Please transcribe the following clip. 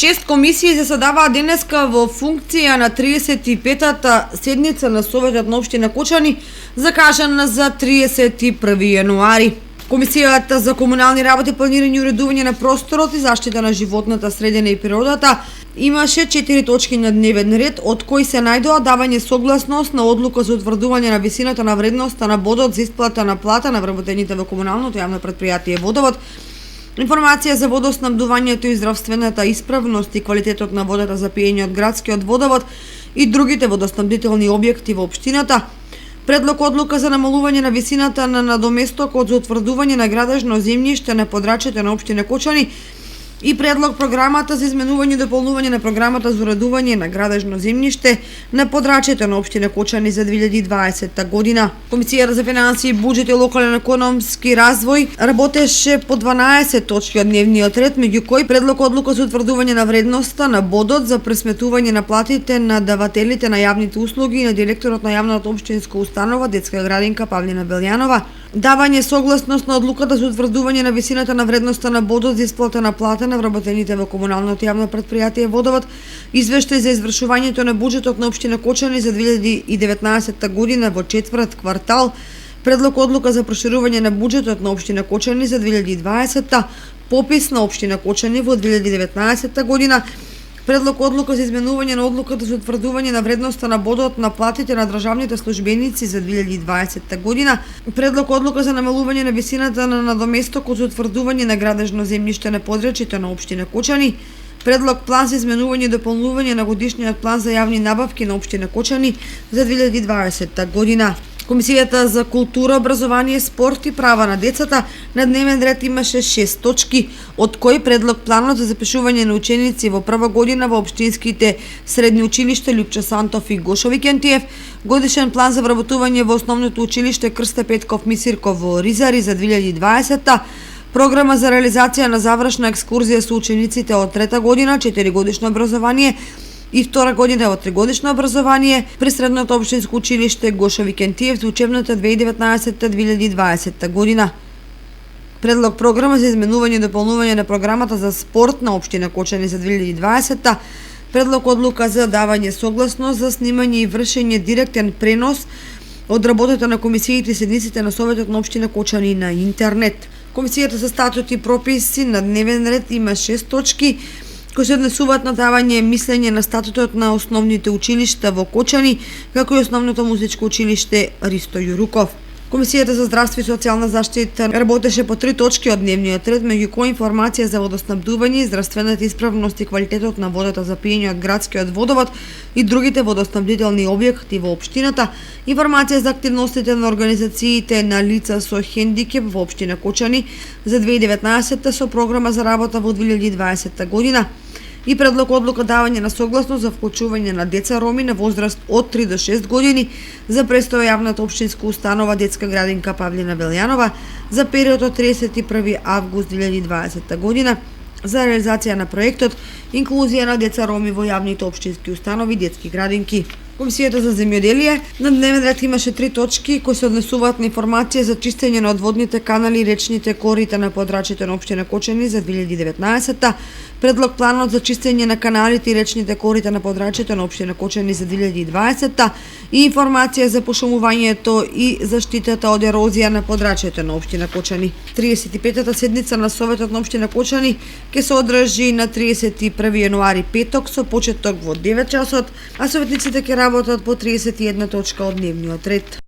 6 комисии заседаваа денеска во функција на 35-та седница на Советот на општина Кочани, закажана за 31 јануари. Комисијата за комунални работи, планирање и уредување на просторот и заштита на животната средина и природата имаше 4 точки на дневен ред, од кои се најдоа давање согласност на одлука за утврдување на висината на вредноста на бодот за исплата на плата на вработените во комуналното јавно предпријатие Водовод, информација за водоснабдувањето и здравствената исправност и квалитетот на водата за пиење од градскиот водовод и другите водоснабдителни објекти во општината, предлог одлука за намалување на висината на надоместокот за утврдување на градежно земјиште на подрачјето на општина Кочани и предлог програмата за изменување и дополнување на програмата за уредување на градежно земјиште на подрачјето на општина Кочани за 2020 година. Комисијата за финансии, буџет и локален економски развој работеше по 12 точки од дневниот ред, меѓу кои предлог одлука за утврдување на вредноста на бодот за пресметување на платите на давателите на јавните услуги и на директорот на јавната општинска установа Детска градинка Павлина Белјанова, давање согласност на одлуката за утврдување на висината на вредноста на бодот за исплата на плата на вработените во комуналното јавно предпријатие Водовод, извештај за извршувањето на буџетот на општина Кочани за 2019 година во четврт квартал, предлог одлука за проширување на буџетот на општина Кочани за 2020, попис на општина Кочани во 2019 година, предлог одлука за изменување на одлуката за утврдување на вредноста на бодот на платите на државните службеници за 2020 година, предлог одлука за намалување на висината на надоместокот за утврдување на градежно земјиште на подрачјето на општина Кочани, предлог план за изменување и дополнување на годишниот план за јавни набавки на општина Кочани за 2020 година. Комисијата за култура, образование, спорт и права на децата на дневен ред имаше 6 точки, од кои предлог планот за запишување на ученици во прва година во општинските средни училишта Лјупчо Сантов и Гошо Викентиев, годишен план за вработување во основното училиште Крсте Петков Мисирков во Ризари за 2020, програма за реализација на завршна екскурзија со учениците од трета година, 4 годишно образование и втора година од 3 годишно образование при средното општинско училиште Гошо Викентиев за учебната 2019-2020 година. Предлог програма за изменување и дополнување на програмата за спорт на општина Кочани за 2020, предлог одлука за давање согласност за снимање и вршење директен пренос од работата на комисиите и седниците на Советот на општина Кочани на интернет. Комисијата за статут и прописи на дневен ред има 6 точки кои се однесуваат на давање мислење на статутот на основните училишта во Кочани, како и основното музичко училиште Ристо Јуруков. Комисијата за здравство и социјална заштита работеше по 3 точки од дневниот ред, меѓу кои информација за водоснабдување, здравствената исправност и квалитетот на водата за пиење од градскиот водовод и другите водоснабдителни објекти во општината, информација за активностите на организациите на лица со хендикеп во општина Кочани за 2019 со програма за работа во 2020 година, и предлог одлука давање на согласност за вклучување на деца роми на возраст од 3 до 6 години за престој јавната општинска установа Детска градинка Павлина Белјанова за период од 31 август 2020 година за реализација на проектот инклузија на деца роми во јавните општински установи детски градинки. Комисијата за земјоделие на дневен ред имаше 3 точки кои се однесуваат на информација за чистење на одводните канали и речните корита на подрачјето на општина Кочани за 2019, предлог планот за чистење на каналите и речните корита на подрачјето на општина Кочани за 2020 и информација за пошумувањето и заштитата од ерозија на подрачјето на општина Кочани. 35-та седница на Советот на општина Кочани ќе се одржи на 31 јануари петок со почеток во 9 часот, а советниците ќе работат по 31 точка од дневниот ред.